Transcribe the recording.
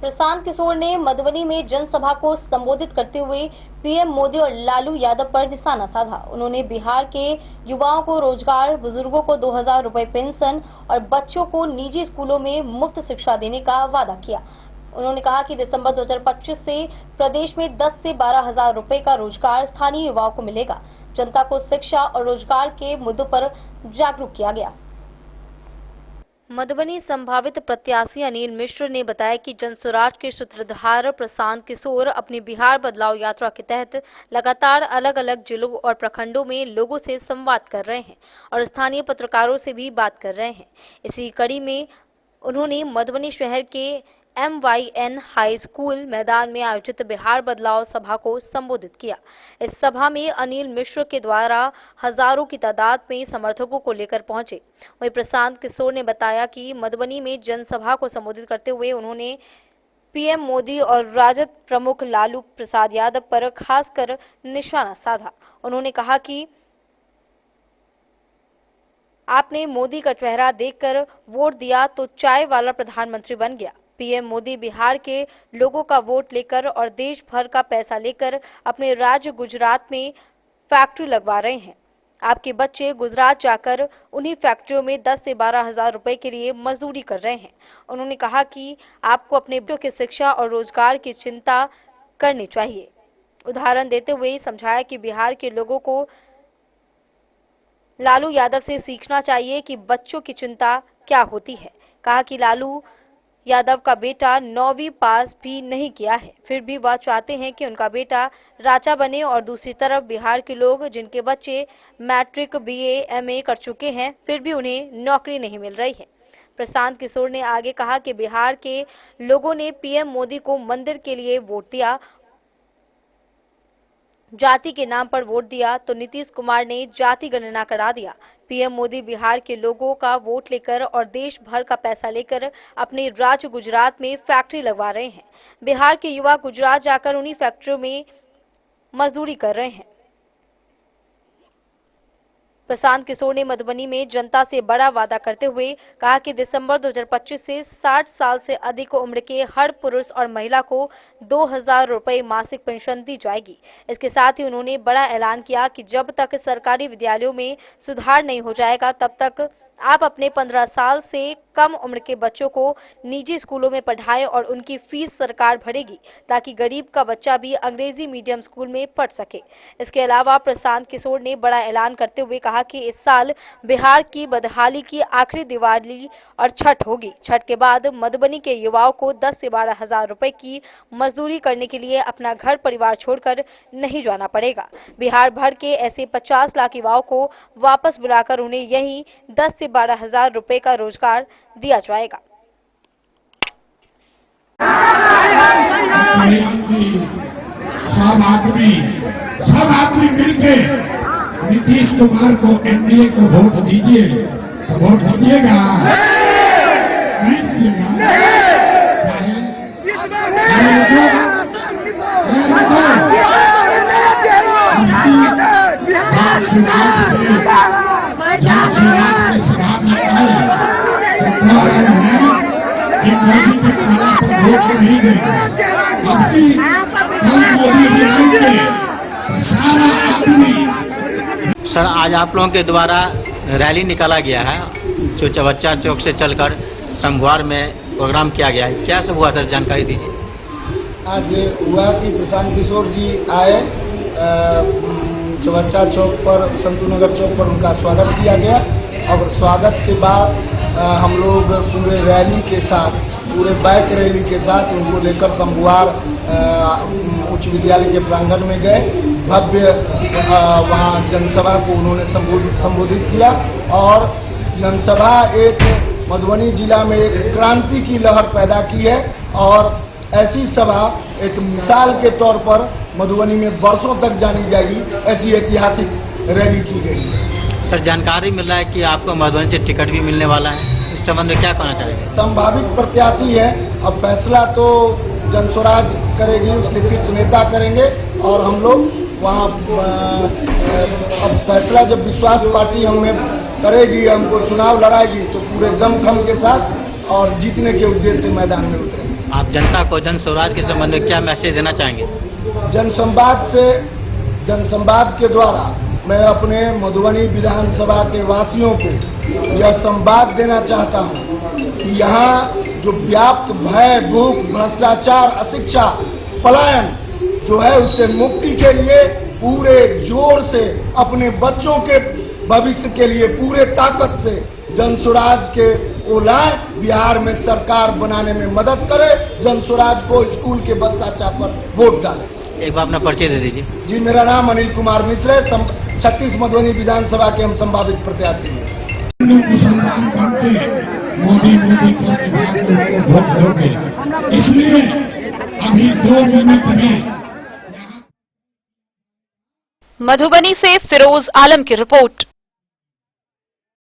प्रशांत किशोर ने मधुबनी में जनसभा को संबोधित करते हुए पीएम मोदी और लालू यादव पर निशाना साधा। उन्होंने बिहार के युवाओं को रोजगार, बुजुर्गों को 2000 रुपए पेंशन और बच्चों को निजी स्कूलों में मुफ्त शिक्षा देने का वादा किया। उन्होंने कहा कि दिसंबर 2025 से प्रदेश में 10 से 12 हजार रुपए का रोजगार स्थानीय युवाओं को मिलेगा। जनता को शिक्षा और रोजगार के मुद्दों पर जागरूक किया गया। मधुबनी संभावित प्रत्याशी अनिल मिश्र ने बताया कि जनस्वराज के सूत्रधार प्रशांत किशोर अपनी बिहार बदलाव यात्रा के तहत लगातार अलग अलग जिलों और प्रखंडों में लोगों से संवाद कर रहे हैं और स्थानीय पत्रकारों से भी बात कर रहे हैं। इसी कड़ी में उन्होंने मधुबनी शहर के MYN हाई स्कूल मैदान में आयोजित बिहार बदलाव सभा को संबोधित किया। इस सभा में अनिल मिश्र के द्वारा हजारों की तादाद में समर्थकों को लेकर पहुंचे। वहीं प्रशांत किशोर ने बताया कि मधुबनी में जनसभा को संबोधित करते हुए उन्होंने पीएम मोदी और राजद प्रमुख लालू प्रसाद यादव पर खासकर निशाना साधा। उन्होंने कहा कि आपने मोदी का चेहरा देखकर वोट दिया तो चाय वाला प्रधानमंत्री बन गया। पीएम मोदी बिहार के लोगों का वोट लेकर और देश भर का पैसा लेकर अपने राज्य गुजरात में फैक्ट्री लगवा रहे हैं। आपके बच्चे गुजरात जाकर उन्हीं फैक्ट्रियों में 10 से 12 हजार रुपए के लिए मजदूरी कर रहे हैं। उन्होंने कहा कि आपको अपने बच्चों की शिक्षा और रोजगार की चिंता करनी चाहिए। उदाहरण देते हुए समझाया कि बिहार के लोगों को लालू यादव से सीखना चाहिए कि बच्चों की चिंता क्या होती है। कहा कि लालू यादव का बेटा 9वीं पास भी नहीं किया है, फिर भी वह चाहते हैं कि उनका बेटा राजा बने और दूसरी तरफ बिहार के लोग जिनके बच्चे मैट्रिक, BA, MA कर चुके हैं, फिर भी उन्हें नौकरी नहीं मिल रही है। प्रशांत किशोर ने आगे कहा कि बिहार के लोगों ने पीएम मोदी को मंदिर के लिए वोट दिया, जाति के नाम पर वोट दिया तो नीतीश कुमार ने जाति गणना करा दिया। पीएम मोदी बिहार के लोगों का वोट लेकर और देश भर का पैसा लेकर अपने राज्य गुजरात में फैक्ट्री लगवा रहे हैं। बिहार के युवा गुजरात जाकर उन्हीं फैक्ट्रियों में मजदूरी कर रहे हैं। प्रशांत किशोर ने मधुबनी में जनता से बड़ा वादा करते हुए कहा कि दिसंबर 2025 से 60 साल से अधिक उम्र के हर पुरुष और महिला को 2000 रुपए मासिक पेंशन दी जाएगी। इसके साथ ही उन्होंने बड़ा ऐलान किया कि जब तक सरकारी विद्यालयों में सुधार नहीं हो जाएगा तब तक आप अपने 15 साल से कम उम्र के बच्चों को निजी स्कूलों में पढ़ाएं और उनकी फीस सरकार भरेगी ताकि गरीब का बच्चा भी अंग्रेजी मीडियम स्कूल में पढ़ सके। इसके अलावा प्रशांत किशोर ने बड़ा ऐलान करते हुए कहा कि इस साल बिहार की बदहाली की आखिरी दिवाली और छठ होगी। छठ के बाद मधुबनी के युवाओं को 10 से 12 हजार रुपए की मजदूरी करने के लिए अपना घर परिवार छोड़कर नहीं जाना पड़ेगा। बिहार भर के ऐसे 50 लाख युवाओं को वापस बुलाकर उन्हें यहीं 10 से 12 हजार रुपए का रोजगार दिया जाएगा। सब आदमी मिलके नीतीश कुमार को एनडीए को वोट दीजिए। तो वोट दीजिएगा नहीं दीजिएगा? मोदी के खिलाफ वोट नहीं देगा। सारा आदमी। सर, आज आप लोगों के द्वारा रैली निकाला गया है जो चबच्चा चौक से चलकर संगवार में प्रोग्राम किया गया है। क्या सब हुआ सर, जानकारी दीजिए। आज हुआ कि प्रशांत किशोर जी आए, चबच्चा चौक पर, संतू नगर चौक पर उनका स्वागत किया गया और स्वागत के बाद हम लोग पूरे रैली के साथ, पूरे बाइक रैली के साथ उनको लेकर संगवार उच्च विद्यालय के प्रांगण में गए। भव्य वहाँ जनसभा को उन्होंने संबोधित किया और जनसभा एक मधुबनी जिला में एक क्रांति की लहर पैदा की है और ऐसी सभा एक मिसाल के तौर पर मधुबनी में वर्षों तक जानी जाएगी। ऐसी ऐतिहासिक रैली की गई है। सर, जानकारी मिल रहा है कि आपको मधुबनी से टिकट भी मिलने वाला है, इस संबंध में क्या कहना चाहेंगे? संभावित प्रत्याशी है, अब फैसला तो जनस्वराज करेगी, उसके शीर्ष नेता करेंगे और हम लोग वहाँ अब फैसला जब विश्वास पार्टी हमें करेगी, हमको चुनाव लड़ाएगी तो पूरे दमखम के साथ और जीतने के उद्देश्य से मैदान में उतरेंगे। आप जनता को जन स्वराज के संबंध में क्या मैसेज देना चाहेंगे? जनसंवाद के द्वारा मैं अपने मधुबनी विधानसभा के वासियों को यह संवाद देना चाहता हूं कि यहाँ जो व्याप्त भय, भूख, भ्रष्टाचार, अशिक्षा, पलायन जो है उससे मुक्ति के लिए पूरे जोर से अपने बच्चों के भविष्य के लिए पूरे ताकत से जनस्वराज के को लाए, बिहार में सरकार बनाने में मदद करे, जनस्वराज को स्कूल के भ्रष्टाचार पर वोट डाले। एक बार अपना परिचय दे दीजिए। जी, मेरा नाम अनिल कुमार मिश्र है, 36 मधुबनी विधानसभा के हम संभावित प्रत्याशी हैं। मुसलमान बनते मोदी के बाद उनको वोट दोगे, इसलिए अभी 2 मिनट में। मधुबनी से फिरोज आलम की रिपोर्ट।